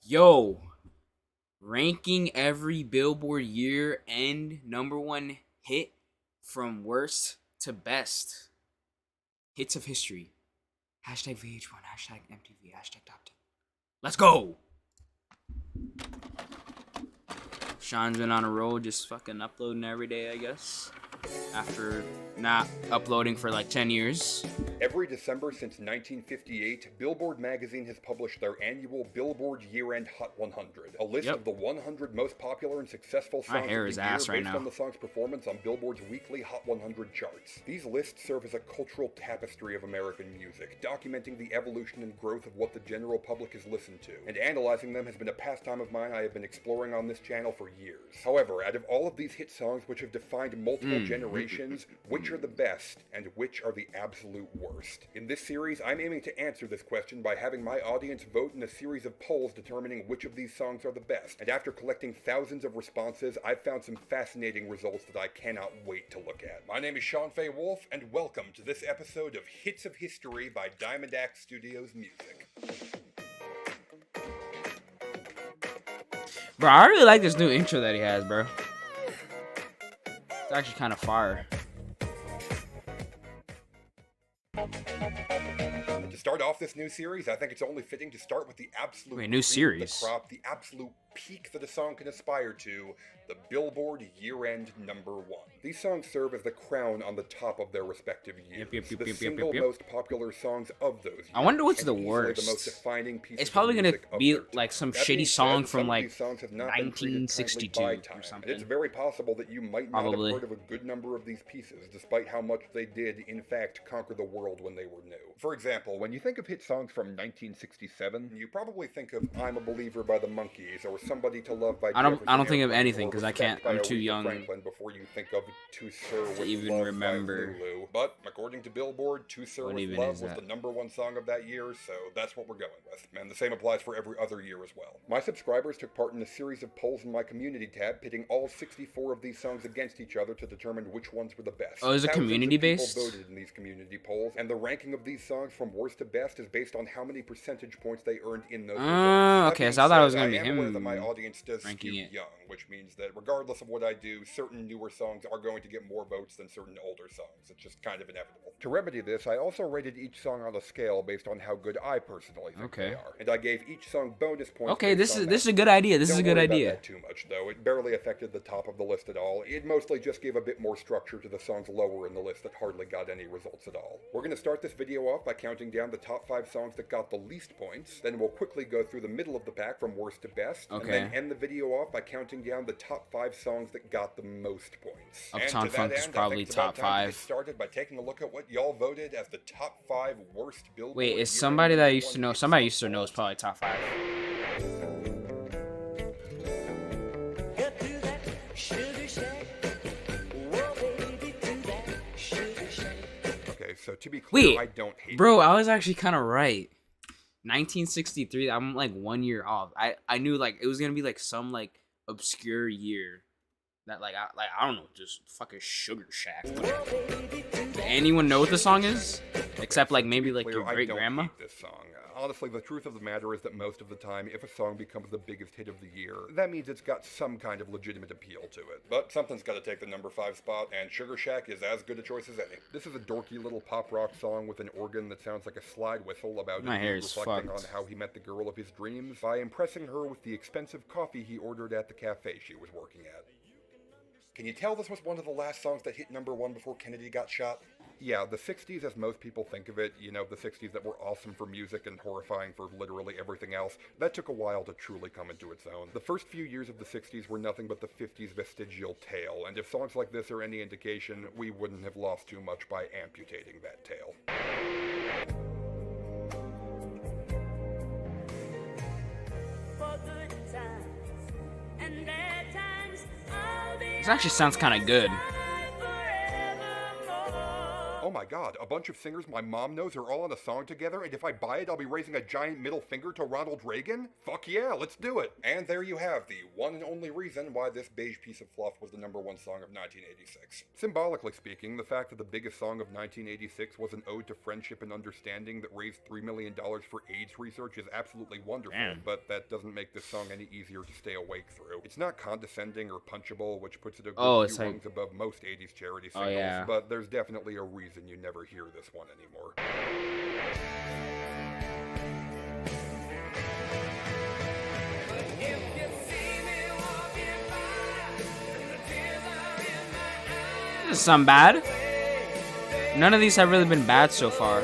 Yo, ranking every Billboard year end number one hit from worst to best. Hits of history. Hashtag VH1, hashtag MTV, hashtag Top 10. Let's go! Sean's been on a roll, just fucking uploading every day, I guess. After not uploading for like 10 years. Every December since 1958, Billboard magazine has published their annual Billboard Year-End Hot 100, a list of the 100 most popular and successful songs of the year based on the song's performance on Billboard's weekly Hot 100 charts. These lists serve as a cultural tapestry of American music, documenting the evolution and growth of what the general public has listened to, and analyzing them has been a pastime of mine I have been exploring on this channel for years. However, out of all of these hit songs which have defined multiple generations, which are the best and which are the absolute worst? In this series, I'm aiming to answer this question by having my audience vote in a series of polls determining which of these songs are the best. And after collecting thousands of responses, I've found some fascinating results that I cannot wait to look at. My name is Sean Fay Wolf, and welcome to this episode of Hits of History by Diamond Axe Studios Music. Bro, I really like this new intro that he has, bro. It's actually kind of fire. To start off this new series, I think it's only fitting to start with the absolute new series. The absolute peak that a song can aspire to, the Billboard Year-End #1. These songs serve as the crown on the top of their respective years. The single most popular songs of those years. I wonder what's the worst. The most defining pieces it's probably gonna be like some that shitty song from like songs have not 1962 or something. And it's very possible that you might not have heard of a good number of these pieces, despite how much they did, in fact, conquer the world when they were new. For example, when you think of hit songs from 1967, you probably think of I'm a Believer by the Monkees, or Somebody to Love by I don't think of anything because I can't. I'm too young before you think of To Sir to With even Love remember. by Lulu. But according to Billboard, To Sir What With even Love is was that? the #1 song of that year, so that's what we're going with. And the same applies for every other year as well. My subscribers took part in a series of polls in my community tab, pitting all 64 of these songs against each other to determine which ones were the best. Oh, is it Thousands of community-based? people voted in these community polls, and the ranking of these songs from worst to best is based on how many percentage points they earned in those results. Okay, so I thought it was gonna be I am aware him that my audience does skew ranking it. young, which means that regardless of what I do, certain newer songs are going to get more votes than certain older songs. It's just kind of inevitable. To remedy this, I also rated each song on a scale based on how good I personally think they are, and I gave each song bonus points. Okay, this is a good idea. This is a good idea. Don't worry about that too much, though. It barely affected the top of the list at all. It mostly just gave a bit more structure to the songs lower in the list that hardly got any results at all. We're going to start this video off by counting down the top 5 songs that got the least points. Then we'll quickly go through the middle of the pack from worst to best. Okay. And then end the video off by counting down the top 5 songs that got the most points. Uptown Funk is probably top 5. Started by taking a look at what y'all voted as the top 5 worst Billboard. Wait, is somebody that I used to know? Somebody I used to know is probably top 5. Okay, so to be clear, Wait, I don't hate bro, I was actually kind of right. 1963. I'm like 1 year off. I knew like it was gonna be like some like obscure year that I don't know, just fucking Sugar Shack. Anyone know what the song is? Except like maybe like your great grandma. I don't hate this song. Honestly, the truth of the matter is that most of the time, if a song becomes the biggest hit of the year, that means it's got some kind of legitimate appeal to it. But something's got to take the number 5 spot, and Sugar Shack is as good a choice as any. This is a dorky little pop rock song with an organ that sounds like a slide whistle about My hair is reflecting fucked. on how he met the girl of his dreams by impressing her with the expensive coffee he ordered at the cafe she was working at. Can you tell this was one of the last songs that hit #1 before Kennedy got shot? Yeah, the 60s as most people think of it, you know, the 60s that were awesome for music and horrifying for literally everything else, that took a while to truly come into its own. The first few years of the 60s were nothing but the 50s vestigial tail, and if songs like this are any indication, we wouldn't have lost too much by amputating that tail. This actually sounds kind of good. Oh my god, a bunch of singers my mom knows are all on a song together, and if I buy it, I'll be raising a giant middle finger to Ronald Reagan? Fuck yeah, let's do it! And there you have the one and only reason why this beige piece of fluff was the #1 song of 1986. Symbolically speaking, the fact that the biggest song of 1986 was an ode to friendship and understanding that raised $3 million for AIDS research is absolutely wonderful, but that doesn't make this song any easier to stay awake through. It's not condescending or punchable, which puts it a good few rungs above most 80s charity singles, but there's definitely a reason you never hear this one anymore. This is some bad. None of these have really been bad so far.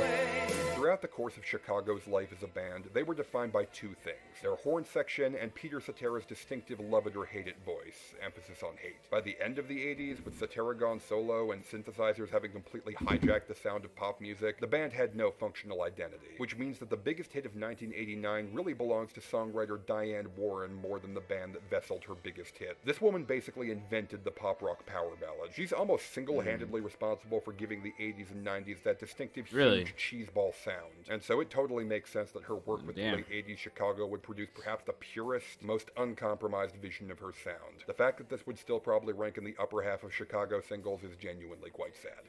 Throughout the course of Chicago's life as a band, they were defined by two things: their horn section and Peter Cetera's distinctive love it or hate it voice, emphasis on hate. By the end of the 80s, with Cetera gone solo and synthesizers having completely hijacked the sound of pop music, the band had no functional identity, which means that the biggest hit of 1989 really belongs to songwriter Diane Warren more than the band that vesseled her biggest hit. This woman basically invented the pop rock power ballad. She's almost single-handedly responsible for giving the 80s and 90s that distinctive huge cheeseball sound. And so it totally makes sense that her work with the late 80s Chicago would produce perhaps the purest, most uncompromised vision of her sound. The fact that this would still probably rank in the upper half of Chicago singles is genuinely quite sad.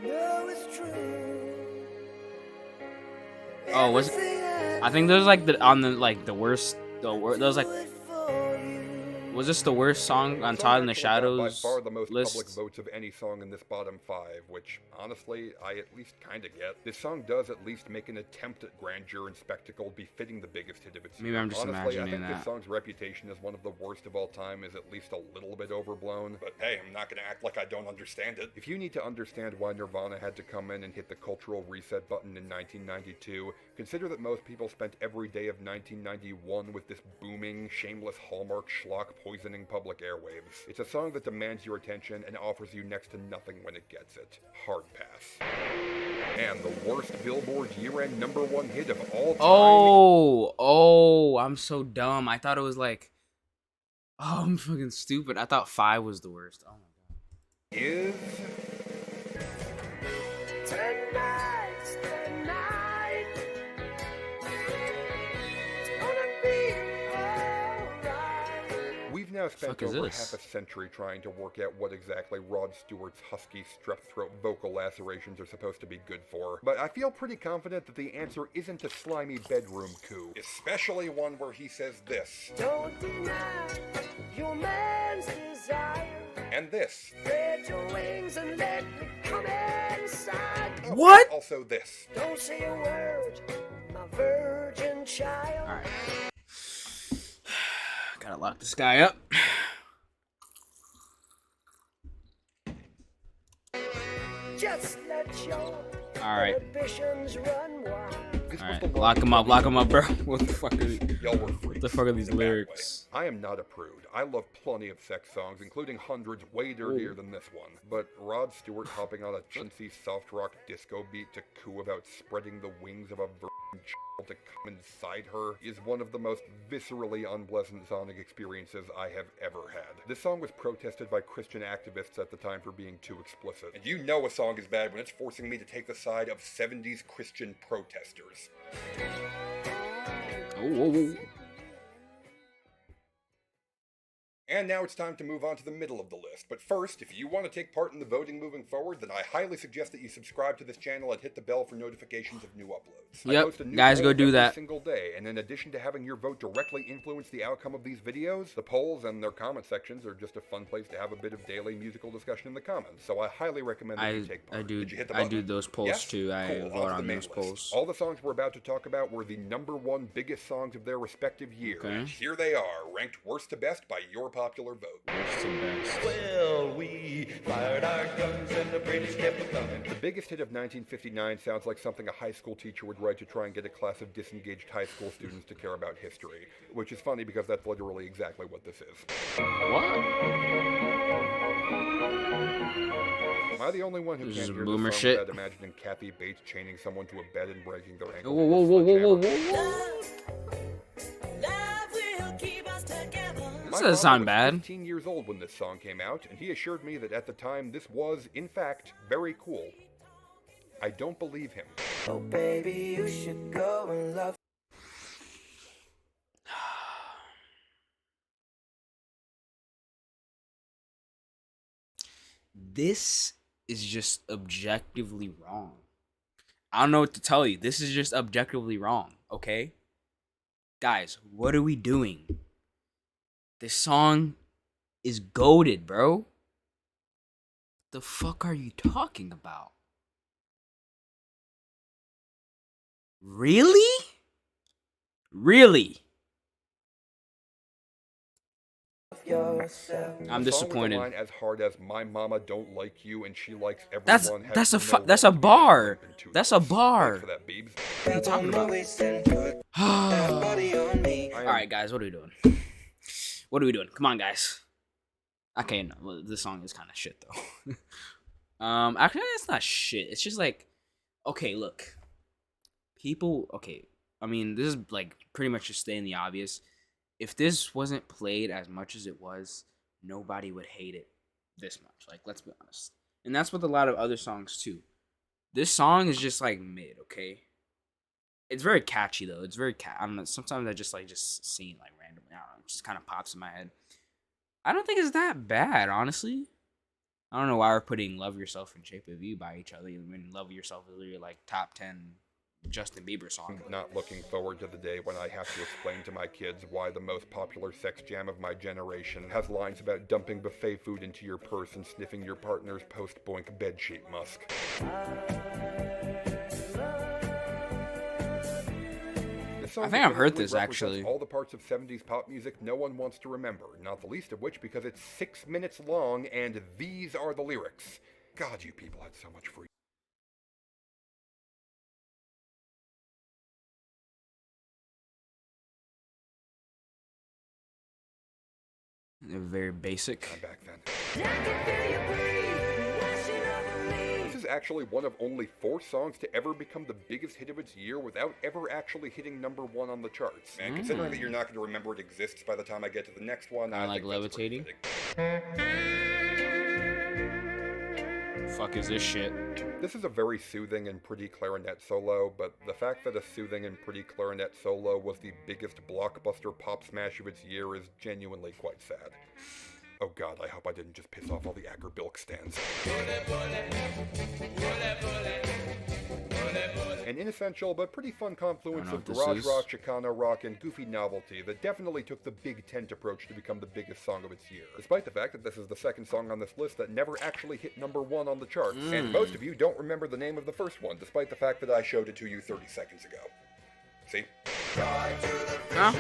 You know it's true. Oh, was it? I think there's like the worst. There was like. Was this the worst song on Todd in the Shadows list? By far the most public votes of any song in this bottom 5, which, honestly, I at least kinda get. This song does at least make an attempt at grandeur and spectacle befitting the biggest hit of its year. Maybe I'm just honestly, imagining I think this song's reputation as one of the worst of all time is at least a little bit overblown, but hey, I'm not gonna act like I don't understand it. If you need to understand why Nirvana had to come in and hit the cultural reset button in 1992, consider that most people spent every day of 1991 with this booming, shameless Hallmark schlock poisoning public airwaves. It's a song that demands your attention and offers you next to nothing when it gets it. Hard pass. And the worst Billboard year-end #1 hit of all time. Oh, I'm so dumb. I thought it was like, I'm fucking stupid. I thought 5 was the worst. Oh my god. Is... Tonight's the night. It's gonna be alright. We've now spent over half a century trying to work out what exactly Rod Stewart's husky strep throat vocal lacerations are supposed to be good for, but I feel pretty confident that the answer isn't a slimy bedroom coo. Especially one where he says this. Don't deny your man's desire. And this. Spread your wings and let me come inside. Oh, what? Also this. Don't say a word, my virgin child. Alright. Gotta lock this guy up. Just let your ambitions run wild. Alright, lock him up, bro. What the fuck are these? Y'all were freaks. What the fuck are these lyrics? I am not a prude. I love plenty of sex songs, including hundreds way dirtier than this one. But Rod Stewart hopping on a chintzy soft rock disco beat to coo about spreading the wings of a virgin child to come inside her is one of the most viscerally unpleasant sonic experiences I have ever had. This song was protested by Christian activists at the time for being too explicit. And you know a song is bad when it's forcing me to take the side of 70s Christian protesters. Oh. And now it's time to move on to the middle of the list. But first, if you want to take part in the voting moving forward, then I highly suggest that you subscribe to this channel and hit the bell for notifications of new uploads. Yep, I post a new guys, go do that every single day, and in addition to having your vote directly influence the outcome of these videos, the polls and their comment sections are just a fun place to have a bit of daily musical discussion in the comments. So I highly recommend that you take part. I do those polls too. I vote on those polls. All the songs we're about to talk about were the #1 biggest songs of their respective year. And here they are, ranked worst to best by your popular vote. Well, we fired our guns and the British kept coming. The biggest hit of 1959 sounds like something a high school teacher would write to try and get a class of disengaged high school students to care about history, which is funny because that's literally exactly what this is. What? Am I the only one who can't hear boomer this song shit? without imagining Kathy Bates chaining someone to a bed and breaking their ankle? Whoa. This doesn't sound bad. 15 years old when this song came out, and he assured me that at the time this was, in fact, very cool. I don't believe him. Oh baby, you should go and love. This is just objectively wrong. I don't know what to tell you. This is just objectively wrong, okay? Guys, what are we doing? This song is goated, bro. The fuck are you talking about? Really? Really? I'm disappointed. Line as hard as "My mama don't like you and she likes everyone." That's a bar. That's a bar. What are you talking about? All right, guys, what are we doing? What are we doing? Come on, guys. Okay, no, well, this song is kind of shit though. Actually, it's not shit. It's just like, okay, look, people. Okay, I mean, this is like pretty much just stating the obvious. If this wasn't played as much as it was, nobody would hate it this much. Like, let's be honest. And that's with a lot of other songs too. This song is just like mid, okay? It's very catchy though. It's very I don't know. Sometimes I just sing like randomly. I don't know. It just kind of pops in my head. I don't think it's that bad, honestly. I don't know why we're putting "Love Yourself" and "Shape of You" by each other when "Love Yourself" is literally like top 10 Justin Bieber song. I'm not looking forward to the day when I have to explain to my kids why the most popular sex jam of my generation has lines about dumping buffet food into your purse and sniffing your partner's post-boink bedsheet musk. I think I've heard this actually. All the parts of 70s pop music no one wants to remember, not the least of which because it's 6 minutes long and these are the lyrics. God, you people had so much free. They're very basic. I'm back then. This is actually one of only 4 songs to ever become the biggest hit of its year without ever actually hitting #1 on the charts. And considering that you're not going to remember it exists by the time I get to the next one, I like think levitating. Fuck is this shit? This is a very soothing and pretty clarinet solo, but the fact that a soothing and pretty clarinet solo was the biggest blockbuster pop smash of its year is genuinely quite sad. Oh god, I hope I didn't just piss off all the Acker Bilk stands. An inessential but pretty fun confluence of garage rock, Chicano rock, and goofy novelty that definitely took the big tent approach to become the biggest song of its year. Despite the fact that this is the second song on this list that never actually hit #1 on the charts, and most of you don't remember the name of the first one, despite the fact that I showed it to you 30 seconds ago. See? Huh?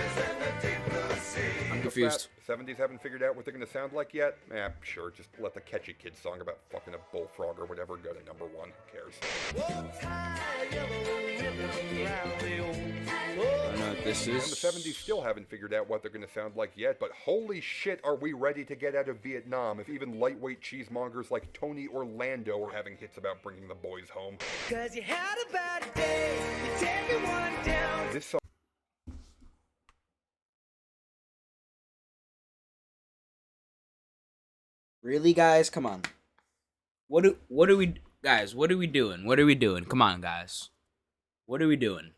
I'm confused. 70s haven't figured out what they're going to sound like yet? Sure, just let the catchy kid song about fucking a bullfrog or whatever go to #1. Who cares? I know what this is. And the 70s still haven't figured out what they're going to sound like yet, but holy shit are we ready to get out of Vietnam if even lightweight cheesemongers like Tony Orlando are having hits about bringing the boys home. 'Cause you had a bad day, you take everyone down. This song Really, guys? Come on. What are we guys? What are we doing? What are we doing? Come on, guys. What are we doing?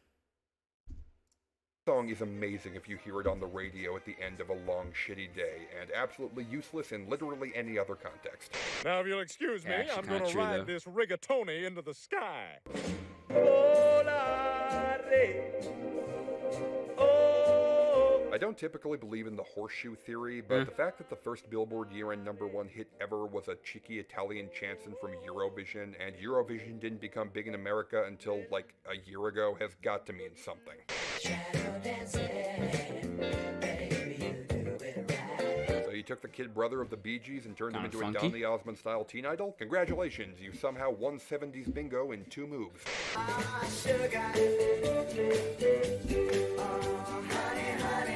song is amazing if you hear it on the radio at the end of a long, shitty day, and absolutely useless in literally any other context. Now, if you'll excuse me, I'm going to ride this rigatoni into the sky. I don't typically believe in the horseshoe theory, but the fact that the first Billboard year-end #1 hit ever was a cheeky Italian chanson from Eurovision, and Eurovision didn't become big in America until, like, a year ago, has got to mean something. So you took the kid brother of the Bee Gees and turned him into a Donny Osmond-style teen idol? Congratulations, you somehow won 70s bingo in 2 moves.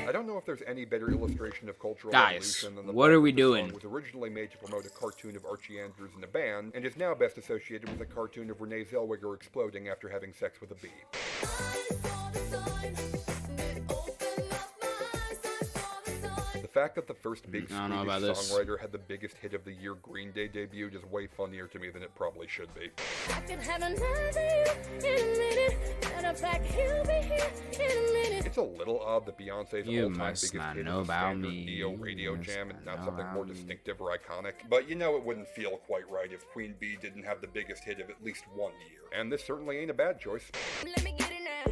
I don't know if there's any better illustration of cultural evolution than the what are we doing? Song was originally made to promote a cartoon of Archie Andrews in a band, and is now best associated with a cartoon of Renee Zellweger exploding after having sex with a bee. The fact that the first big Swedish songwriter had the biggest hit of the year Green Day debuted is way funnier to me than it probably should be. I can have another you in a minute. Matter of fact, he'll be here in a minute. It's a little odd that Beyonce's all-time biggest hit is a standard Neo radio jam and not something more distinctive or iconic. But you know it wouldn't feel quite right if Queen Bee didn't have the biggest hit of at least 1 year. And this certainly ain't a bad choice. Let me get it now.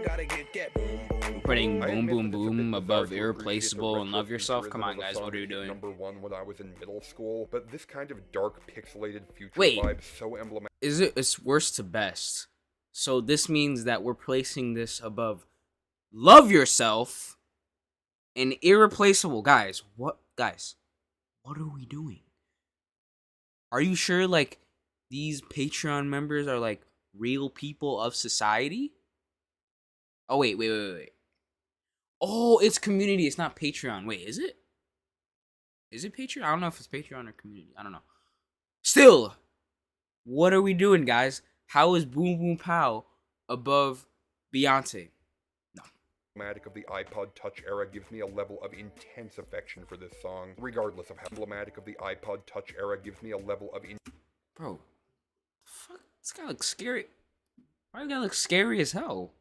Gotta get that boom. Putting Boom Boom Boom above Irreplaceable and Love Yourself. Come on, guys, what are you doing? Number one when I was in middle school, but this kind of dark, pixelated future vibe so emblematic. It's worst to best. So this means that we're placing this above Love Yourself and Irreplaceable. Guys, what are we doing? Are you sure, like, these Patreon members are, like, real people of society? Oh, wait. Oh, it's community. It's not Patreon. Wait, is it? Is it Patreon? I don't know if it's Patreon or community. I don't know. Still, what are we doing, guys? How is Boom Boom Pow above Beyonce? No. Emblematic of the iPod Touch era gives me a level of intense affection for this song, regardless of how emblematic of the iPod Touch era gives me a level of Bro, fuck, this guy looks scary. Why does this guy look scary as hell?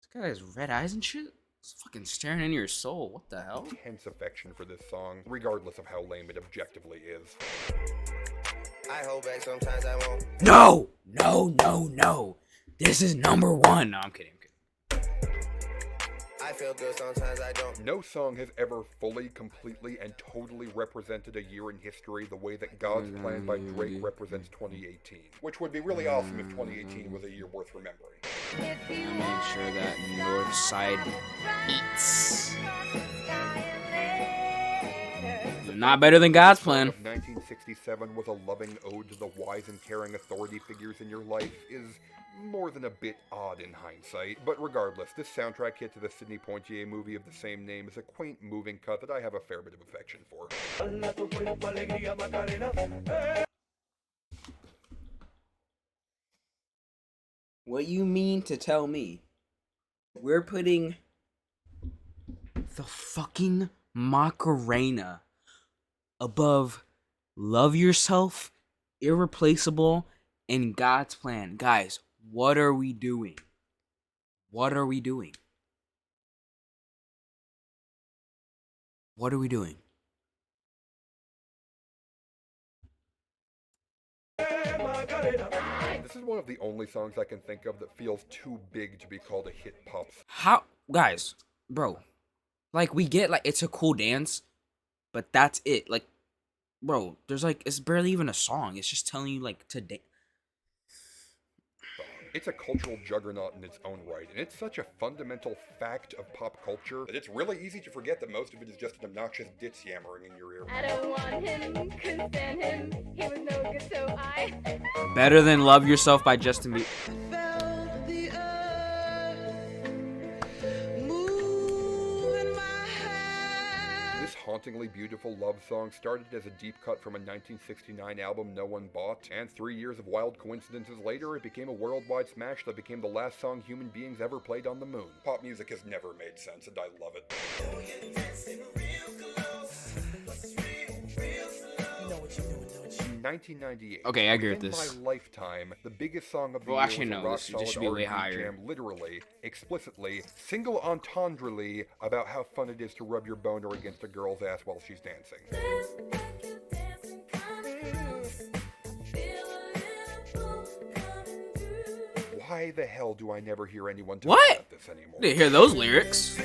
This guy has red eyes and shit? It's fucking staring into your soul. What the hell? Intense affection for this song, regardless of how lame it objectively is. I hold back sometimes I won't. No! This is number one. No, I'm kidding. I feel good sometimes I don't. No song has ever fully, completely, and totally represented a year in history the way that God's Plan by Drake represents 2018. Which would be really awesome if 2018 was a year worth remembering. Make sure that North Side eats. Not better than God's Plan. 1967 was a loving ode to the wise and caring authority figures in your life is more than a bit odd in hindsight. But regardless, this soundtrack hit to the Sidney Poitier movie of the same name is a quaint, moving cut that I have a fair bit of affection for. What you mean to tell me we're putting the fucking Macarena above Love Yourself, Irreplaceable, and God's Plan? Guys, what are we doing? What are we doing? What are we doing? This is one of the only songs I can think of that feels too big to be called a hit pop. How, guys, bro, like, we get, like, it's a cool dance, but that's it. Like, bro, there's, like, it's barely even a song. It's just telling you, like, to dance. It's a cultural juggernaut in its own right, and it's such a fundamental fact of pop culture that it's really easy to forget that most of it is just an obnoxious ditz yammering in your ear. I don't want him, couldn't stand him, he was no good, so I... Better than Love Yourself by Justin Bieber. Hauntingly beautiful love song started as a deep cut from a 1969 album no one bought, and 3 years of wild coincidences later, it became a worldwide smash that became the last song human beings ever played on the moon. Pop music has never made sense, and I love it. 1998. Okay, I agree with this. In my lifetime, the biggest song of the year actually, was no, a rock this solid should be way R&B higher. jam, literally, explicitly, single entendrely about how fun it is to rub your boner against a girl's ass while she's dancing. Why the hell do I never hear anyone talk about this anymore? Didn't hear those lyrics.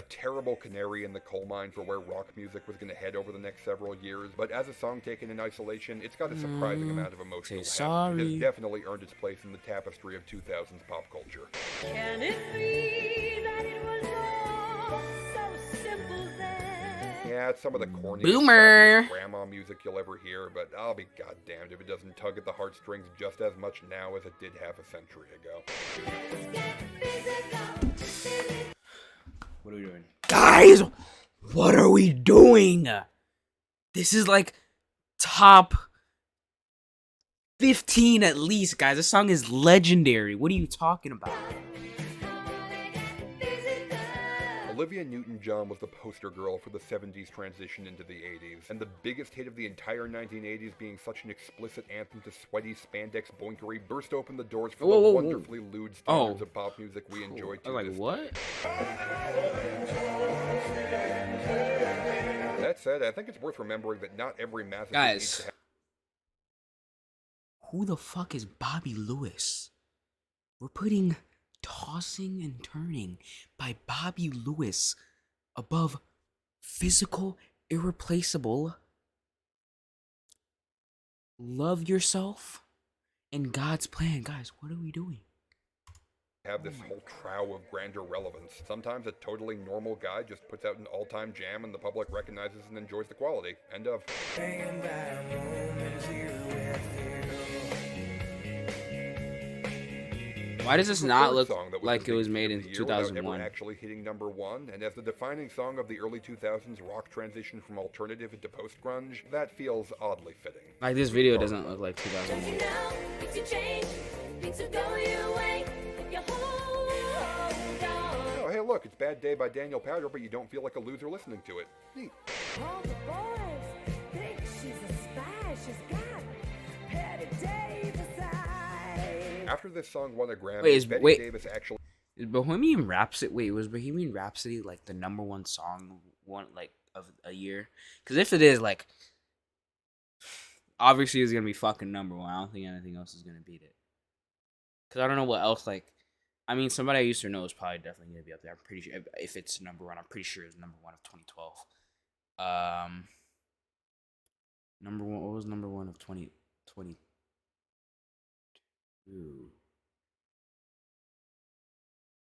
Terrible canary in the coal mine for where rock music was going to head over the next several years, but as a song taken in isolation, it's got a surprising amount of emotional heft. It has definitely earned its place in the tapestry of 2000s pop culture. Can it be that it was all so simple then? Yeah, it's some of the corniest grandma music you'll ever hear, but I'll be goddamned if it doesn't tug at the heartstrings just as much now as it did half a century ago. What are we doing? Guys, what are we doing? This is like top 15 at least, guys. This song is legendary. What are you talking about? Olivia Newton-John was the poster girl for the 70s transition into the 80s, and the biggest hit of the entire 1980s being such an explicit anthem to sweaty spandex boinkery burst open the doors for the wonderfully lewd standards of pop music we enjoy to like, this what? That said, I think it's worth remembering that not every massive Guys, who the fuck is Bobby Lewis? We're putting Tossing and Turning by Bobby Lewis above Physical, Irreplaceable, Love Yourself, and God's Plan. Guys, what are we doing? Have this whole trough of grander relevance. Sometimes a totally normal guy just puts out an all-time jam and the public recognizes and enjoys the quality. End of. Why does this not look like it was made in 2001? Ever actually hitting #1, and as the defining song of the early 2000s rock transition from alternative into post-grunge, that feels oddly fitting. Like, this video doesn't look like 2001. Oh, hey, look, it's Bad Day by Daniel Powder, but you don't feel like a loser listening to it. Neat. All the boys think she's a spy. She's got Betty Davis eyes. After this song won a Grammy, Betty Davis actually... Is Bohemian Rhapsody... Wait, was Bohemian Rhapsody, like, the #1 song of a year? Because if it is, like... Obviously, it's going to be fucking #1. I don't think anything else is going to beat it. Because I don't know what else, like... I mean, somebody I used to know is probably definitely going to be up there. I'm pretty sure... If it's #1, I'm pretty sure it's #1 of 2012. #1... What was #1 of 2022?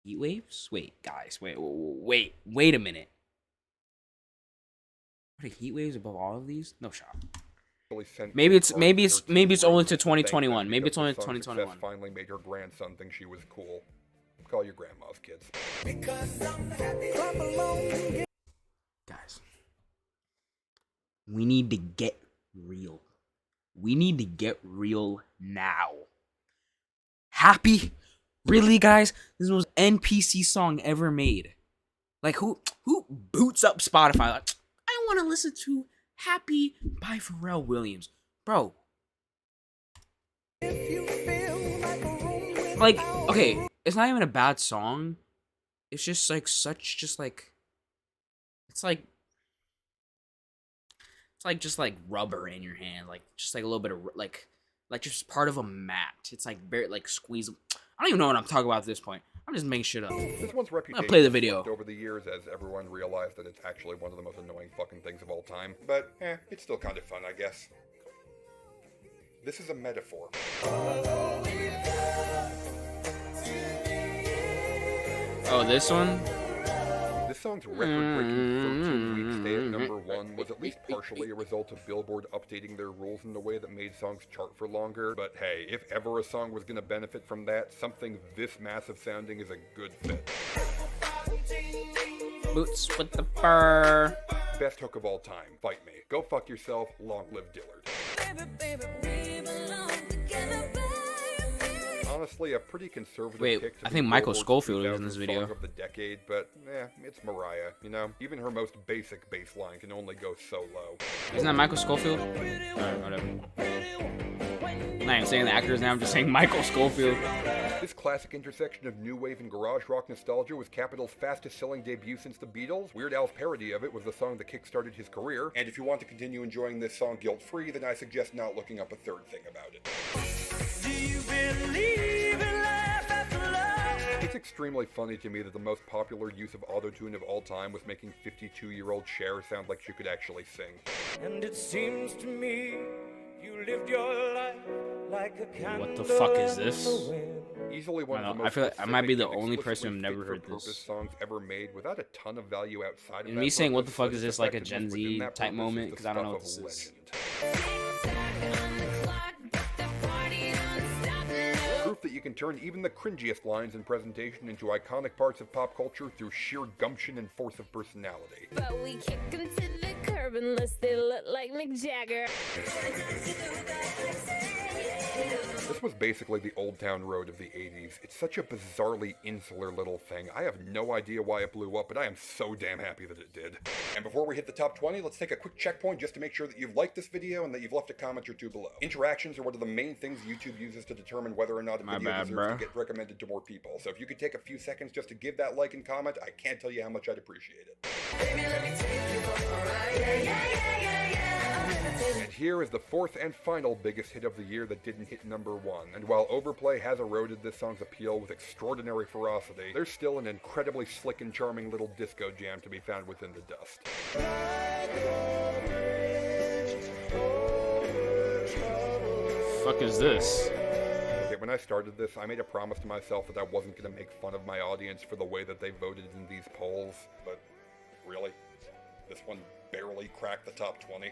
Heat Waves? Wait, guys. Wait a minute. What are Heat Waves above all of these? No shot. Maybe it's only to 2021. Maybe it's only to 2021. Finally made her grandson think she was cool. Call your grandmas, kids. Guys, we need to get real. We need to get real now. Happy? Really, guys? This is the most NPC song ever made. Like, who boots up Spotify? Like, I want to listen to Happy by Pharrell Williams. Bro. Like, okay, it's not even a bad song. It's just like it's just like rubber in your hand, like just like a little bit of like just part of a mat. It's like very like squeeze. I don't even know what I'm talking about at this point. I'm just making shit up. This one's reputation play the video over the years as everyone realized that it's actually one of the most annoying fucking things of all time. But it's still kind of fun, I guess. This is a metaphor. Oh, this one? This song's record-breaking 13-week stay at #1 was at least partially a result of Billboard updating their rules in a way that made songs chart for longer. But hey, if ever a song was going to benefit from that, something this massive sounding is a good fit. Boots with the fur. Best hook of all time. Fight me. Go fuck yourself. Long live Dillard. Honestly, a pretty conservative pick to I think Michael Scofield was in this video. Song of the decade, but it's Mariah. You know, even her most basic bass line can only go so low. Isn't that Michael Scofield? Alright, whatever. I'm not even saying the actor's name, I'm just saying Michael Scofield. This classic intersection of new wave and garage rock nostalgia was Capitol's fastest-selling debut since the Beatles. Weird Al's parody of it was the song that kickstarted his career. And if you want to continue enjoying this song guilt-free, then I suggest not looking up a third thing about it. Do you believe in life after love? It's extremely funny to me that the most popular use of autotune of all time was making 52-year-old Cher sound like she could actually sing. And it seems to me you lived your life like a candle. What the fuck is this? Easily one of the most I feel like I might be the only person who've never heard this. Songs ever made without a ton of value outside of and me saying what the fuck is this like a Gen Z type moment because I don't know what this is. Proof that you can turn even the cringiest lines in presentation into iconic parts of pop culture through sheer gumption and force of personality. But we kick them to the curb unless they look like Mick Jagger. This was basically the Old Town Road of the 80s. It's such a bizarrely insular little thing. I have no idea why it blew up, but I am so damn happy that it did. And before we hit the top 20, let's take a quick checkpoint just to make sure that you've liked this video and that you've left a comment or two below. Interactions are one of the main things YouTube uses to determine whether or not a video deserves to get recommended to more people. So if you could take a few seconds just to give that like and comment, I can't tell you how much I'd appreciate it. Baby, let me take you for a ride. Yeah, yeah, yeah, yeah, yeah. And here is the fourth and final biggest hit of the year that didn't hit number 1. And while overplay has eroded this song's appeal with extraordinary ferocity, there's still an incredibly slick and charming little disco jam to be found within the dust. Fuck is this? Okay, when I started this, I made a promise to myself that I wasn't going to make fun of my audience for the way that they voted in these polls, but really, this one barely cracked the top 20.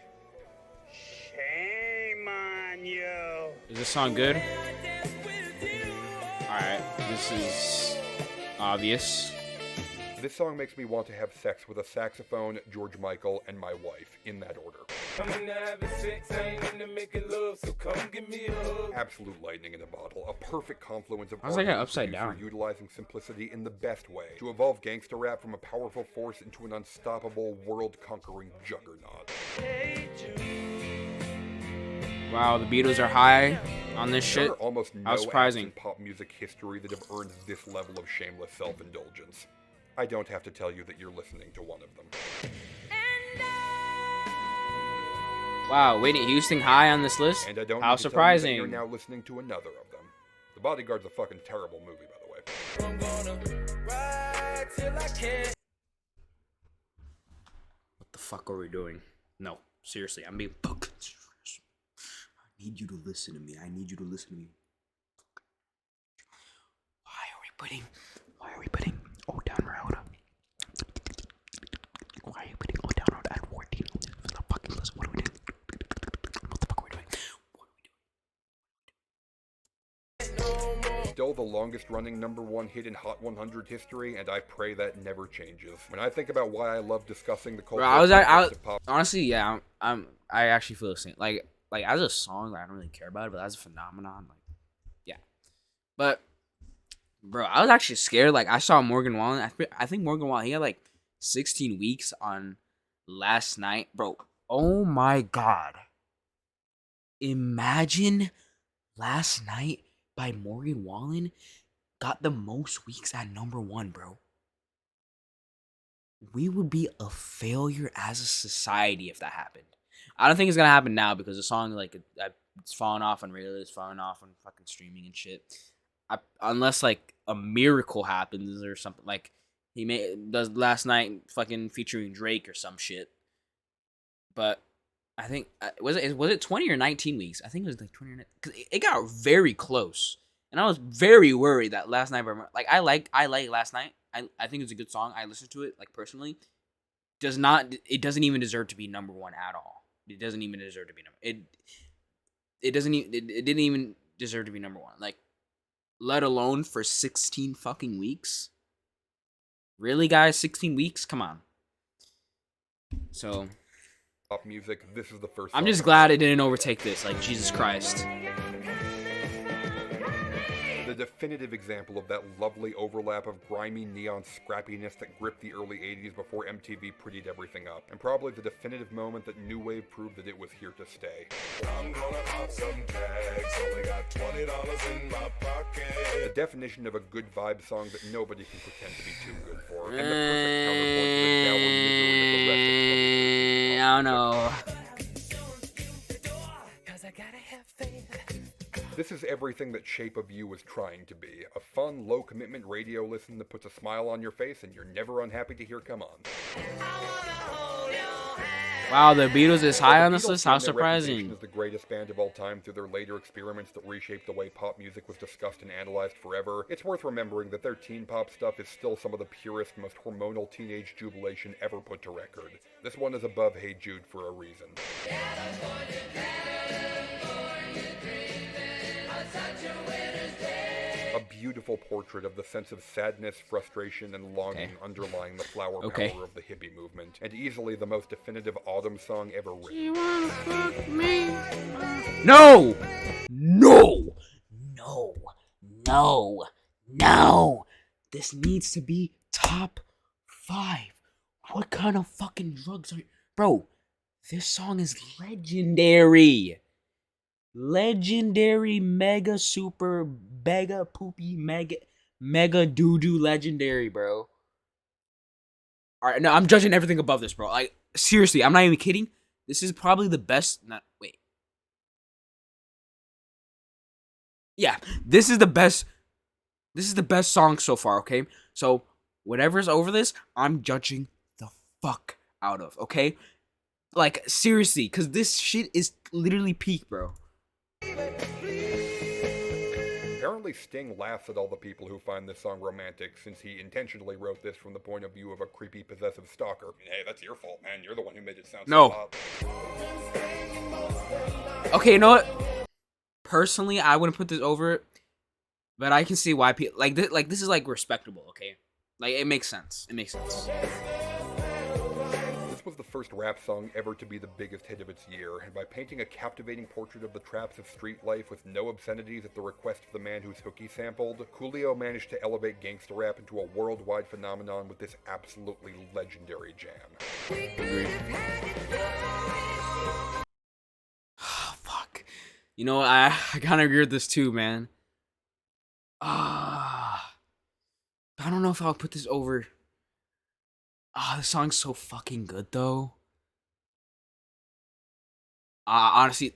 Shame on you. Is this song good? Alright, this is obvious. This song makes me want to have sex with a saxophone, George Michael, and my wife, in that order. Absolute lightning in a bottle, a perfect confluence of I was like upside down. Utilizing simplicity in the best way to evolve gangsta rap from a powerful force into an unstoppable, world-conquering juggernaut. Wow, the Beatles are high on this shit. There are almost no How surprising. acts in pop music history that have earned this level of shameless self-indulgence. I don't have to tell you that you're listening to one of them. Wow, Whitney Houston high on this list? And I don't How need to surprising. tell you that you're now listening to another of them. The Bodyguard's a fucking terrible movie, by the way. I'm gonna ride till I can't. What the fuck are we doing? No, seriously, I'm being fucking serious. I need you to listen to me. I need you to listen to me. Why are we putting Old Town Road? Why are you putting Old Town Road at 14 on the fucking list? What are we doing? What the fuck are we doing? What are we doing? Still the longest running number 1 hit in Hot 100 history, and I pray that never changes. When I think about why I love discussing the culture of pop, honestly, yeah, I actually feel the same. Like as a song, I don't really care about it, but as a phenomenon, like, yeah. But bro, I was actually scared. Like, I saw Morgan Wallen. I think Morgan Wallen, he had like 16 weeks on Last Night. Bro, oh my god. Imagine Last Night by Morgan Wallen got the most weeks at number 1, bro. We would be a failure as a society if that happened. I don't think it's gonna happen now because the song, like, it's falling off on radio, it's falling off on fucking streaming and shit. Unless like a miracle happens or something, like he does Last Night fucking featuring Drake or some shit. But I think was it 20 or 19 weeks? I think it was like 20 or 19, because it got very close, and I was very worried that Last Night, like I like Last Night. I think it's a good song. I listened to it like personally. It doesn't even deserve to be number 1 at all. It doesn't even deserve to be number. It didn't even deserve to be number 1. Like, let alone for 16 fucking weeks. Really, guys? 16 weeks? Come on. So, pop music, this is the first I'm just glad it didn't overtake this. Like, Jesus Christ. The definitive example of that lovely overlap of grimy neon scrappiness that gripped the early 80s before MTV prettied everything up. And probably the definitive moment that New Wave proved that it was here to stay. I'm gonna pop some tags, only got $20 in my pocket. The definition of a good vibe song that nobody can pretend to be too good for. And the perfect counterpoint to the downward misery of the rest of 2020. I don't know. This is everything that Shape of You was trying to be. A fun, low-commitment radio listen that puts a smile on your face and you're never unhappy to hear come on. Wow, the Beatles is high on this list? How Their surprising. reputation as the greatest band of all time through their later experiments that reshaped the way pop music was discussed and analyzed forever. It's worth remembering that their teen pop stuff is still some of the purest, most hormonal teenage jubilation ever put to record. This one is above Hey Jude for a reason. A beautiful portrait of the sense of sadness, frustration, and longing underlying the flower power of the hippie movement, and easily the most definitive autumn song ever written. No! No! No. No. This needs to be top 5. What kind of fucking drugs are you? Bro, this song is legendary. Legendary, mega, super, mega, poopy, mega doo-doo legendary, bro. Alright, no, I'm judging everything above this, bro. Like, seriously, I'm not even kidding. This is probably the best. Wait. Yeah, this is the best. This is the best song so far, okay? So, whatever's over this, I'm judging the fuck out of, okay? Like, seriously, because this shit is literally peak, bro. Apparently Sting laughs at all the people who find this song romantic, since he intentionally wrote this from the point of view of a creepy, possessive stalker. Hey, that's your fault, man. You're the one who made it sound so loud. Okay, you know what? Personally, I wouldn't put this over it, but I can see why people like this is like respectable, okay? Like, it makes sense. It makes sense. This was the first rap song ever to be the biggest hit of its year, and by painting a captivating portrait of the traps of street life with no obscenities at the request of the man whose hook he sampled, Coolio managed to elevate gangsta rap into a worldwide phenomenon with this absolutely legendary jam. Oh, fuck. You know, I kind of agree with this too, man. I don't know if I'll put this over. The song's so fucking good, though. Honestly,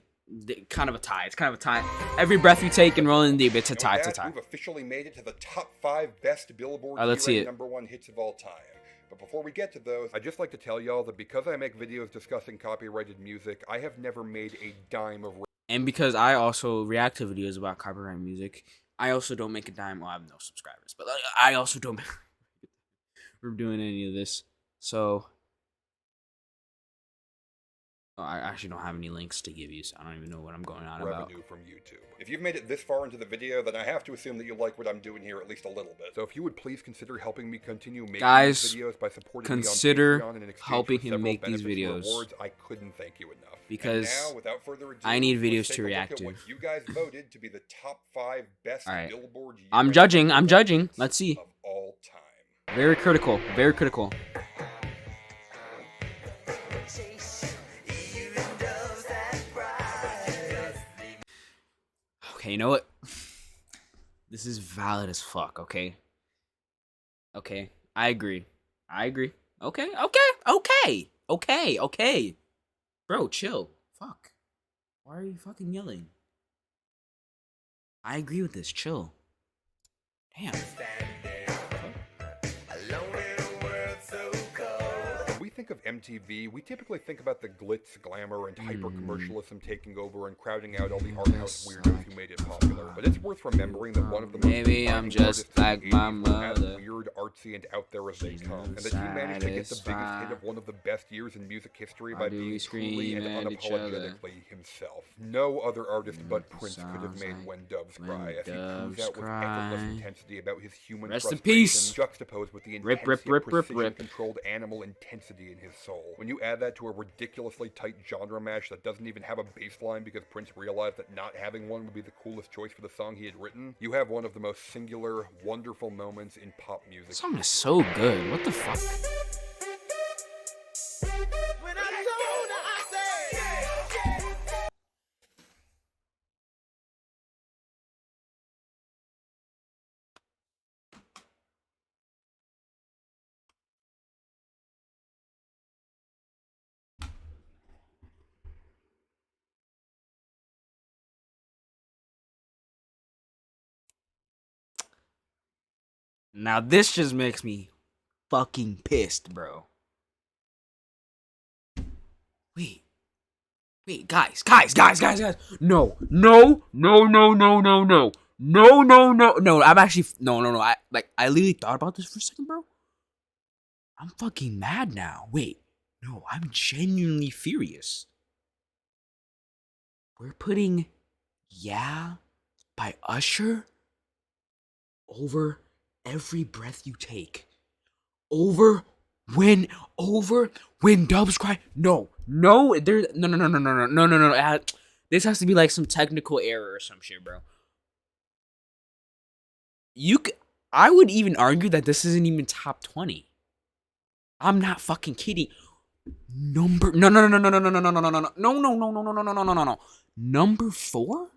kind of a tie. It's kind of a tie. Every breath you take and rolling deep, it's a tie. It's a tie. We've officially made it to the top 5 best Billboard let's see it. #1 hits of all time. But before we get to those, I'd just like to tell y'all that because I make videos discussing copyrighted music, I have never made a dime of. And because I also react to videos about copyrighted music, I also don't make a dime. Well, I have no subscribers, but I also don't. We're doing any of this, so I actually don't have any links to give you, so I don't even know what I'm going on about. Revenue from YouTube. If you've made it this far into the video, then I have to assume that you like what I'm doing here at least a little bit. So if you would please consider helping me continue making these videos by supporting me on Patreon and in exchange helping for him several make these benefits and videos. rewards, I couldn't thank you enough. Because and now, without further ado, I need videos let's take to a look react at to. what you guys voted to be the top 5 best Billboard I'm judging. Let's see. Of all time. Very critical. Very critical. Okay, you know what? This is valid as fuck, okay? Okay, I agree. Okay. Bro, chill. Fuck. Why are you fucking yelling? I agree with this. Chill. Damn. When we think of MTV, we typically think about the glitz, glamour, and hyper-commercialism taking over and crowding out all the art house weirdos who made it popular. But it's worth remembering that one of the most maybe I'm just like my mother, as weird, artsy, and out there as they come, and that you managed to get the biggest hit of one of the best years in music history by being truly and unapologetically himself. No other artist but Prince could have made When Doves Cry, as he proves out with effortless intensity about his human frustration, juxtaposed with the intense precision-controlled animal intensity in his soul. When you add that to a ridiculously tight genre mash that doesn't even have a bass line because Prince realized that not having one would be the coolest choice for the song he had written, you have one of the most singular, wonderful moments in pop music. This song is so good. What the fuck? Now this just makes me fucking pissed, bro. Wait, guys. No. I'm actually no. I literally thought about this for a second, bro. I'm fucking mad now. Wait, no, I'm genuinely furious. We're putting "Yeah" by Usher over Every Breath You Take, over when doves cry. No. There. No. This has to be like some technical error or some shit, bro. I would even argue that this isn't even top 20. I'm not fucking kidding. No. Number 4?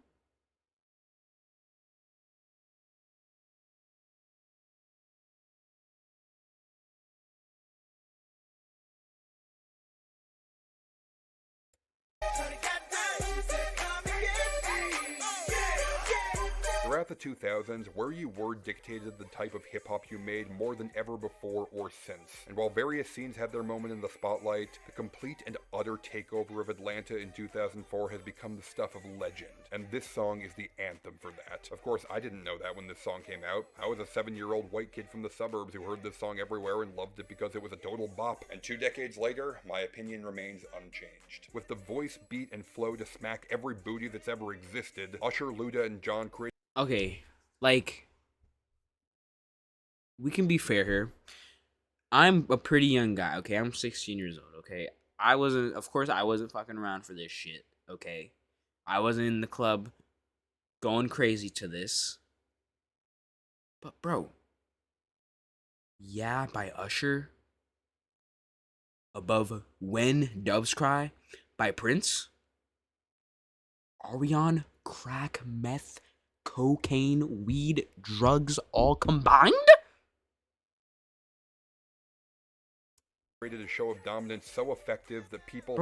Throughout the 2000s, where you were dictated the type of hip-hop you made more than ever before or since. And while various scenes had their moment in the spotlight, the complete and utter takeover of Atlanta in 2004 has become the stuff of legend. And this song is the anthem for that. Of course, I didn't know that when this song came out. I was a 7-year-old white kid from the suburbs who heard this song everywhere and loved it because it was a total bop. And 2 decades later, my opinion remains unchanged. With the voice, beat, and flow to smack every booty that's ever existed, Usher, Luda, and John Craig. Okay, like, we can be fair here. I'm a pretty young guy, okay? I'm 16 years old, okay? Of course, I wasn't fucking around for this shit, okay? I wasn't in the club going crazy to this. But, bro, Yeah by Usher above When Doves Cry by Prince? Are we on crack, meth, cocaine, weed, drugs all combined? Created a show of dominance so effective that people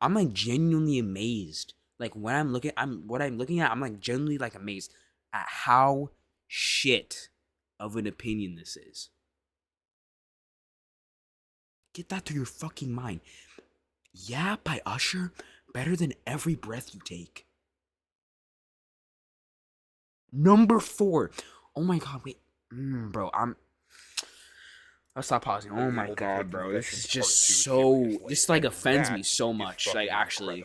I'm like genuinely amazed. Like when I'm looking I'm like genuinely like amazed at how shit of an opinion this is. Get that through your fucking mind. Yeah by Usher better than Every Breath You Take. Number 4. Oh my god, wait. Bro, I'll stop pausing. Oh my god, bro. This is just so... This, like, offends me so much. Like, actually.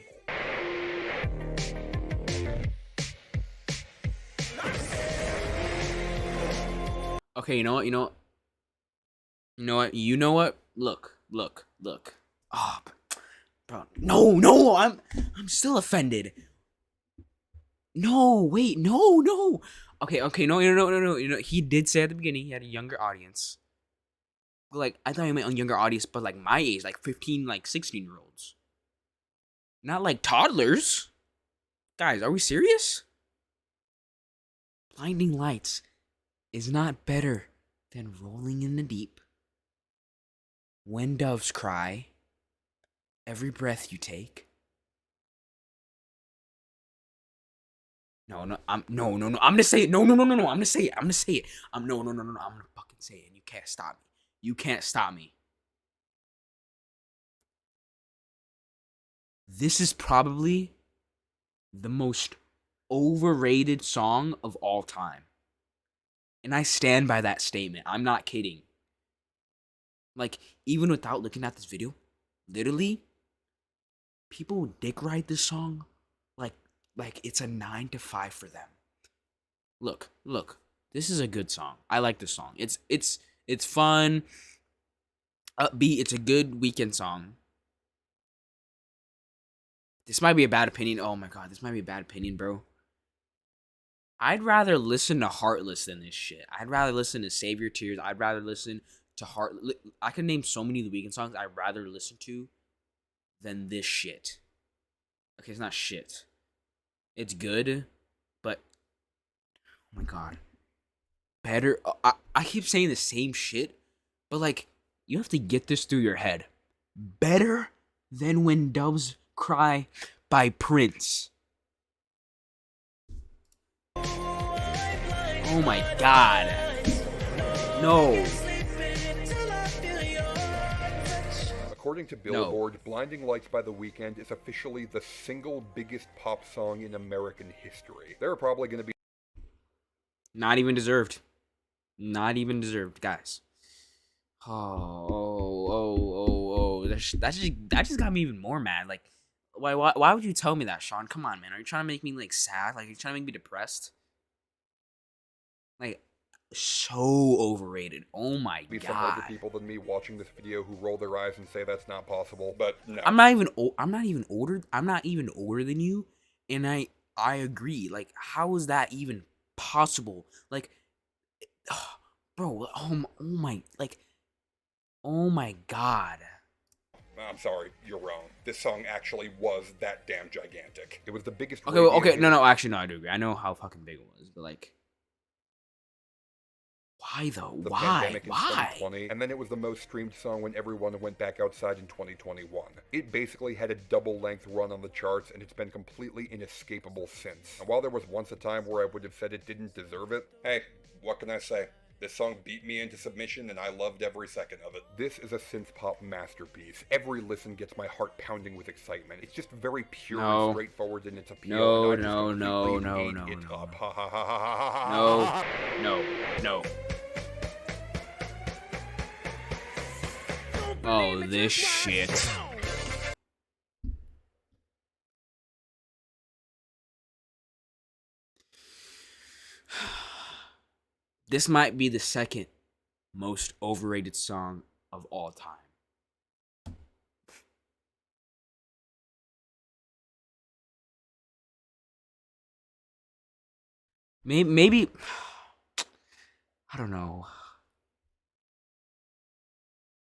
Okay, you know what? Look. Oh, bro. No, I'm still offended. No, wait, no. Okay, no. He did say at the beginning he had a younger audience. But, like, I thought he meant a younger audience, but, like, my age, like, 15, like, 16-year-olds. Not, like, toddlers. Guys, are we serious? Blinding Lights is not better than Rolling in the Deep, When Doves Cry, Every Breath You Take. No. I'm gonna say it. No. I'm gonna say it. I'm gonna fucking say it, and you can't stop me. You can't stop me. This is probably the most overrated song of all time. And I stand by that statement. I'm not kidding. Like, even without looking at this video, literally, people dick ride this song like it's a 9 to 5 for them. Look. This is a good song. I like this song. It's fun, upbeat. It's a good weekend song. This might be a bad opinion. Oh my god, this might be a bad opinion, bro. I'd rather listen to Heartless than this shit. I'd rather listen to Save Your Tears. I'd rather listen to I can name so many of the weekend songs I'd rather listen to than this shit. Okay, it's not shit. It's good, but oh my god. Better. I keep saying the same shit, but like, you have to get this through your head. Better than When Doves Cry by Prince. Oh my god. No. According to Billboard, Blinding Lights by The Weeknd is officially the single biggest pop song in American history. There are probably going to be... Not even deserved, guys. That just got me even more mad. Like, why would you tell me that, Sean? Come on, man. Are you trying to make me, like, sad? Like, are you trying to make me depressed? Like, so overrated. Oh my god. Some older people than me watching this video who roll their eyes and say that's not possible, but no. I'm not even older than you, and I agree. Like, how is that even possible? Like, bro. Oh my god. I'm sorry, you're wrong. This song actually was that damn gigantic. It was the biggest. Okay, no, actually, no, I do agree. I know how fucking big it was, but like, why though? The Why? pandemic in 2020, and then it was the most streamed song when everyone went back outside in 2021. It basically had a double-length run on the charts, and it's been completely inescapable since. And while there was once a time where I would have said it didn't deserve it, hey, what can I say? This song beat me into submission, and I loved every second of it. This is a synth-pop masterpiece. Every listen gets my heart pounding with excitement. It's just very pure and straightforward in its appeal. No. Oh, this shit. This might be the second most overrated song of all time. Maybe I don't know.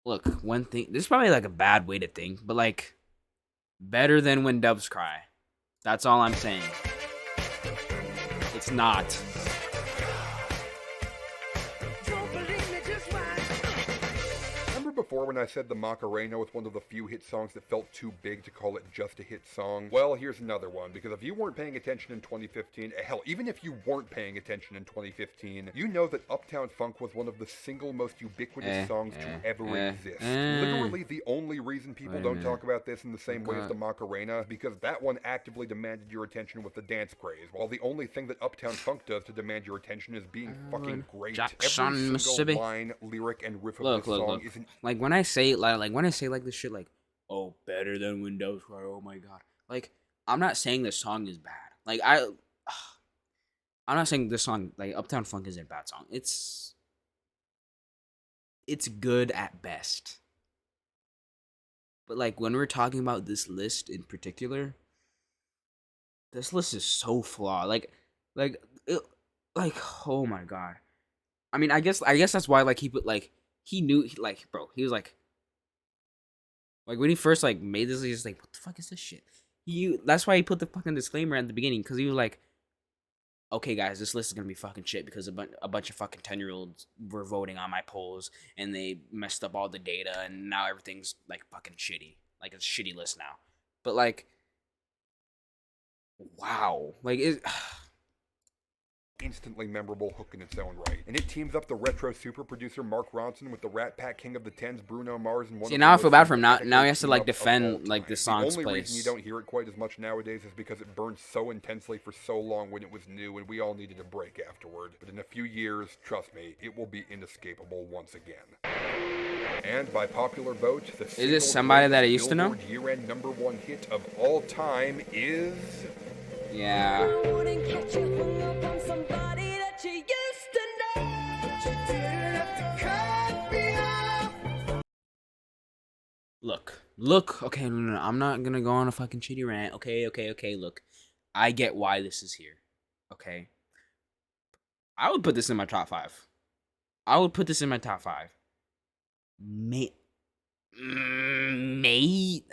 Look, one thing. This is probably like a bad way to think, but like, better than When Doves Cry. That's all I'm saying. It's not. Before when I said the Macarena was one of the few hit songs that felt too big to call it just a hit song? Well, here's another one, because if you weren't paying attention in 2015, hell, even if you weren't paying attention in 2015, you know that Uptown Funk was one of the single most ubiquitous songs to ever exist. Literally the only reason people don't talk about this in the same way as the Macarena is because that one actively demanded your attention with the dance craze, while the only thing that Uptown Funk does to demand your attention is being fucking great. Jackson, Every single line, lyric, and riff of this song is an like when I say like this shit, like, oh, better than When Doves Cry, oh my god, like, I'm not saying this song is bad. Like, I'm not saying this song, like, Uptown Funk is a bad song. It's good at best. But like, when we're talking about this list in particular, this list is so flawed. Like, oh my god. I mean, I guess that's why, like, he put, like, he knew, like, bro, he was like when he first, like, made this, he was like, what the fuck is this shit? That's why he put the fucking disclaimer at the beginning, because he was like, okay, guys, this list is gonna be fucking shit, because a bunch of fucking 10-year-olds were voting on my polls, and they messed up all the data, and now everything's, like, fucking shitty. Like, it's a shitty list now. But, like, wow. Like, instantly memorable hook in its own right. And it teams up the retro super producer Mark Ronson with the Rat Pack King of the Tens, Bruno Mars, and one. See, now I feel bad for him. Now he has to, like, defend, like, the song's place. The only reason you don't hear it quite as much nowadays is because it burned so intensely for so long when it was new, and we all needed a break afterward. But in a few years, trust me, it will be inescapable once again. And by popular vote, the is this somebody that I used to know? Year-end #1 hit of all time is. Yeah. Look, okay, no, I'm not gonna go on a fucking shitty rant. Okay, look. I get why this is here. Okay. I would put this in my top 5. May,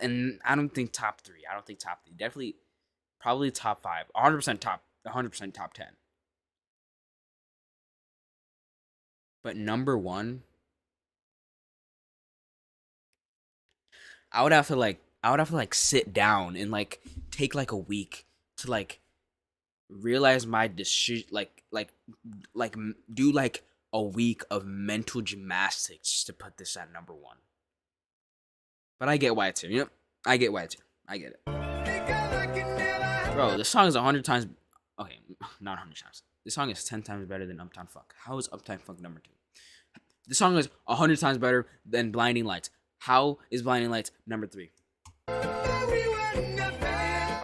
and I don't think top 3. Definitely, probably top 5. 100% top 10. But #1, I would have to like sit down and like take like a week to like realize my decision, like do like a week of mental gymnastics just to put this at #1. But I get why it's here. Yep, I get why it's here. I get it. Bro, this song is 100 times. Okay, not 100 times. This song is 10 times better than Uptown Funk. How is Uptown Funk #2? This song is 100 times better than Blinding Lights. How is Blinding Lights #3? I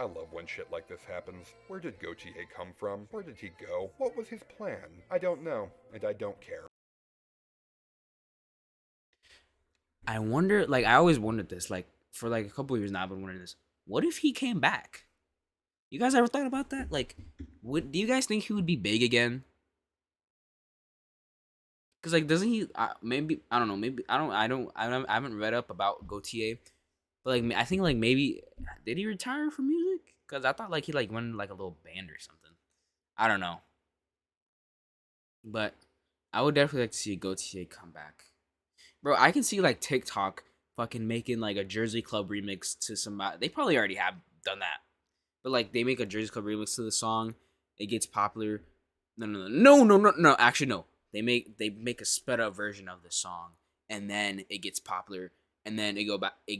love when shit like this happens. Where did Gautier come from? Where did he go? What was his plan? I don't know, and I don't care. I wonder, like, I always wondered this, like, for like a couple years now I've been wondering this. What if he came back? You guys ever thought about that? Like, do you guys think he would be big again? Cause like doesn't he? Maybe I don't know. Maybe I haven't read up about Gautier, but like I think like maybe did he retire from music? Cause I thought like he like went like a little band or something. I don't know. But I would definitely like to see Gautier come back, bro. I can see like TikTok fucking making like a Jersey Club remix to somebody. They probably already have done that, but like they make a Jersey Club remix to the song. It gets popular. No. Actually, no. They make a sped up version of the song, and then it gets popular, and then it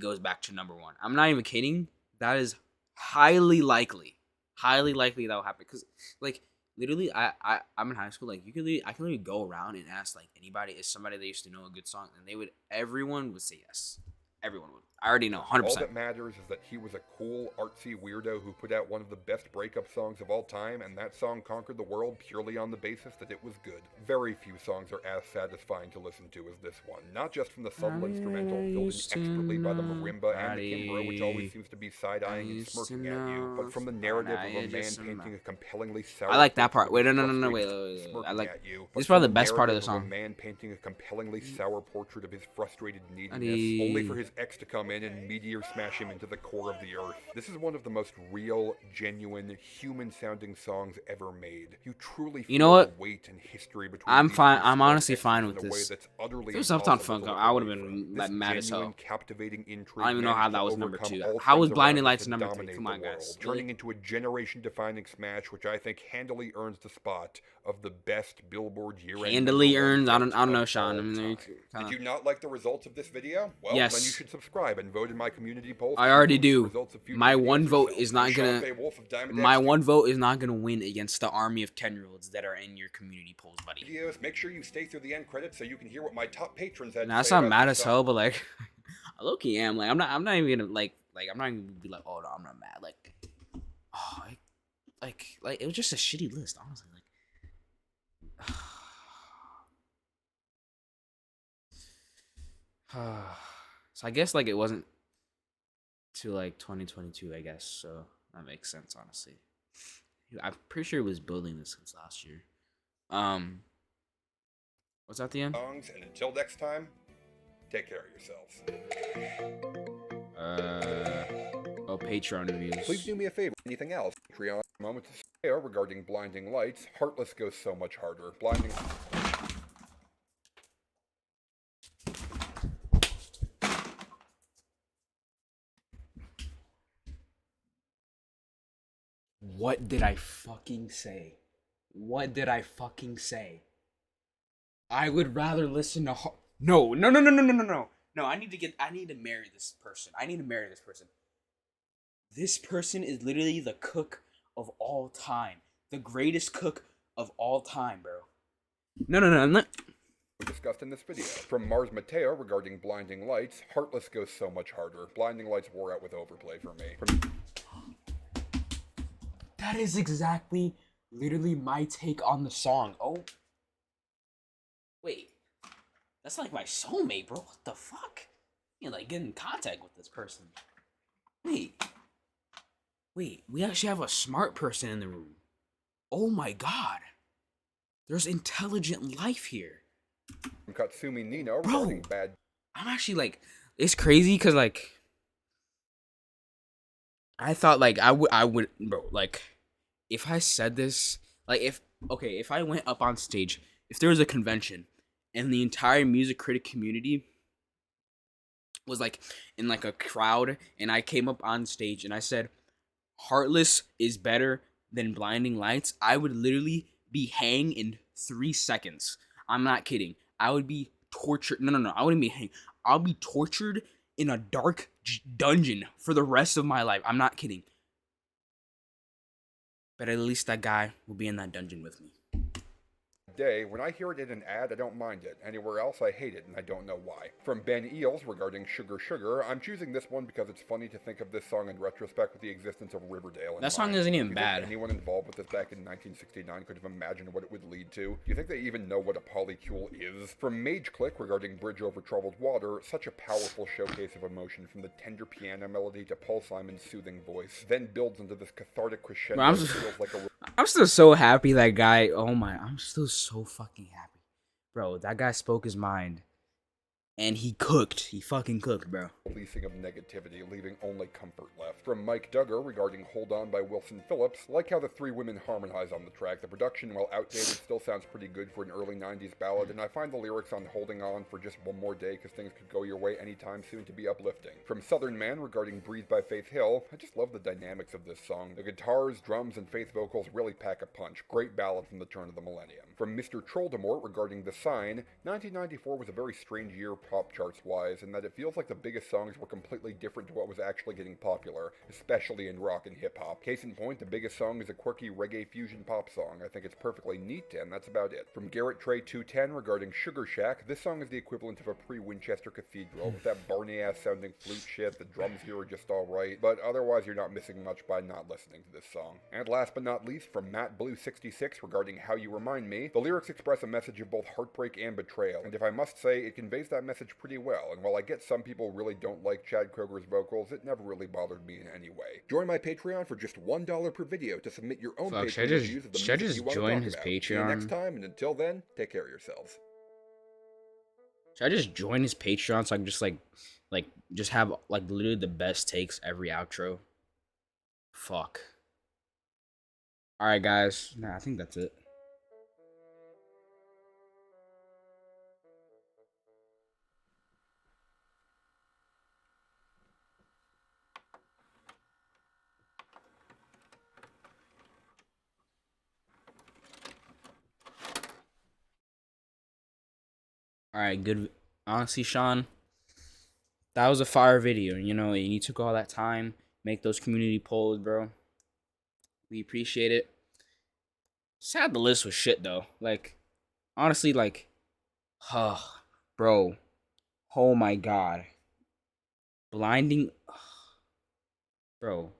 goes back to number one. I'm not even kidding. That is highly likely. Highly likely that will happen. Cause like literally, I'm in high school. Like I can literally go around and ask like anybody is somebody that used to know a good song, and everyone would say yes. Everyone would. I already know, 100%. All that matters is that he was a cool, artsy weirdo who put out one of the best breakup songs of all time, and that song conquered the world purely on the basis that it was good. Very few songs are as satisfying to listen to as this one. Not just from the subtle instrumental filled in expertly by the marimba and the kimbra, which always seems to be side-eyeing and smirking at you, but from the narrative of a man painting a compellingly sour... I like that part. Wait, no, wait. I like... This is probably the best part of the song. A man painting a compellingly sour portrait of his frustrated neediness, only for his ex to come in and meteor smash him into the core of the earth. This is one of the most real, genuine, human-sounding songs ever made. You truly feel the weight and history between I'm fine. I'm honestly fine with this. If it was Uptown Funk, I would have been like, mad as hell. Captivating intrigue I don't even know how that was number 2. How was Blinding Lights number 3? Come on, guys. Turning into a generation-defining smash, which I think handily earns the spot of the best Billboard year-end. Handily earns? I don't know, Sean. I mean, did you not like the results of this video? Well, yes. Then you should subscribe and vote in my community poll. I already do. My one vote is not gonna. My one vote is not gonna win against the army of 10-year-olds that are in your community polls, buddy. Videos. Make sure you stay through the end credits so you can hear what my top patrons had. Now, that's not mad as hell, but like, I low-key am. Like, I'm not even gonna like I'm not even gonna be like, oh no, I'm not mad. Like, oh, like it was just a shitty list, honestly. Like, so I guess like it wasn't to like 2022, I guess. So that makes sense, honestly. I'm pretty sure it was building this since last year. What's at the end? And until next time, take care of yourselves. Patreon reviews. Please do me a favor. Anything else? Patreon moment to spare regarding Blinding Lights. Heartless goes so much harder. Blinding. What did I fucking say? What did I fucking say? I would rather listen to No, I need to marry this person. This person is literally the cook of all time. The greatest cook of all time, bro. No. Discussed in this video. From Mars Mateo regarding Blinding Lights, Heartless goes so much harder. Blinding Lights wore out with overplay for me. That is exactly, literally my take on the song. Oh. Wait. That's like my soulmate, bro. What the fuck? You like get in contact with this person. Wait, we actually have a smart person in the room. Oh my god. There's intelligent life here. Katsumi Nino regarding bad. I'm actually like, it's crazy because like, I thought like I would, bro, like, if I said this, like if I went up on stage, if there was a convention and the entire music critic community was like in like a crowd and I came up on stage and I said, Heartless is better than Blinding Lights, I would literally be hanged in 3 seconds. I'm not kidding. I would be tortured. No. I wouldn't be hanged. I'll be tortured in a dark dungeon for the rest of my life. I'm not kidding. But at least that guy will be in that dungeon with me. Day, when I hear it in an ad, I don't mind it. Anywhere else, I hate it, and I don't know why. From Ben Eels regarding Sugar Sugar, I'm choosing this one because it's funny to think of this song in retrospect with the existence of Riverdale. That song isn't even bad. Anyone involved with this back in 1969 could have imagined what it would lead to. Do you think they even know what a polycule is? From Mage Click regarding Bridge Over Troubled Water, such a powerful showcase of emotion from the tender piano melody to Paul Simon's soothing voice, then builds into this cathartic crescendo. I'm still so happy that guy. Oh my, I'm still so fucking happy. Bro, that guy spoke his mind. And he cooked. He fucking cooked, bro. Releasing of negativity, leaving only comfort left. From Mike Duggar regarding Hold On by Wilson Phillips, like how the three women harmonize on the track. The production, while outdated, still sounds pretty good for an early 90s ballad, and I find the lyrics on Holding On for just one more day because things could go your way anytime soon to be uplifting. From Southern Man regarding Breathe by Faith Hill, I just love the dynamics of this song. The guitars, drums, and Faith vocals really pack a punch. Great ballad from the turn of the millennium. From Mr. Trolldemort regarding The Sign, 1994 was a very strange year pop charts-wise, in that it feels like the biggest songs were completely different to what was actually getting popular, especially in rock and hip-hop. Case in point, the biggest song is a quirky reggae fusion pop song. I think it's perfectly neat, and that's about it. From Garrett Trey 210 regarding Sugar Shack, this song is the equivalent of a pre-Winchester Cathedral, with that Barney-ass sounding flute shit. The drums here are just alright, but otherwise you're not missing much by not listening to this song. And last but not least, from Matt Blue 66 regarding How You Remind Me, the lyrics express a message of both heartbreak and betrayal, and if I must say, it conveys that message pretty well, and while I get some people really don't like Chad Kroeger's vocals, it never really bothered me in any way. Join my Patreon for just $1 per video to submit your own Patreon reviews of the music you want to talk about. See you next time, and until then, take care of yourselves. Should I just join his Patreon so I can just have like literally the best takes every outro? Fuck. Alright guys, I think that's it. Alright, good. Honestly, Sean, that was a fire video. You know, and you took all that time, make those community polls, bro. We appreciate it. Sad the list was shit, though. Like, honestly, like, bro. Oh my god. Blinding. Bro.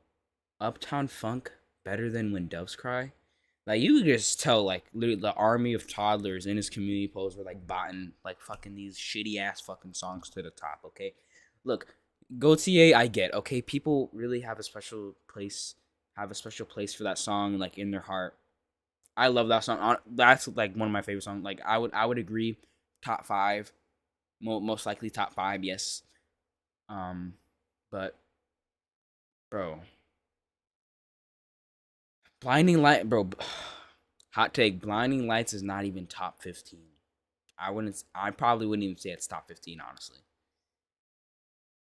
Uptown Funk better than When Doves Cry? Like, you could just tell, like, literally the army of toddlers in his community posts were, like, botting, like, fucking these shitty-ass fucking songs to the top, okay? Look, Gautier, I get, okay? People really have a special place for that song, like, in their heart. I love that song. That's, like, one of my favorite songs. Like, I would agree, top 5. Most likely top 5, yes. But, bro... Blinding Light, bro. Hot take. Blinding Lights is not even top 15. I probably wouldn't even say it's top 15, honestly.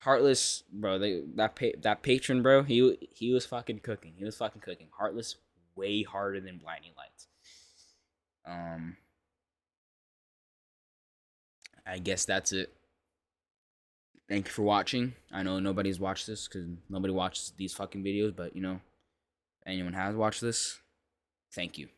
Heartless, bro. That patron, bro. He was fucking cooking. He was fucking cooking. Heartless, way harder than Blinding Lights. I guess that's it. Thank you for watching. I know nobody's watched this because nobody watches these fucking videos, but you know. Anyone has watched this, thank you.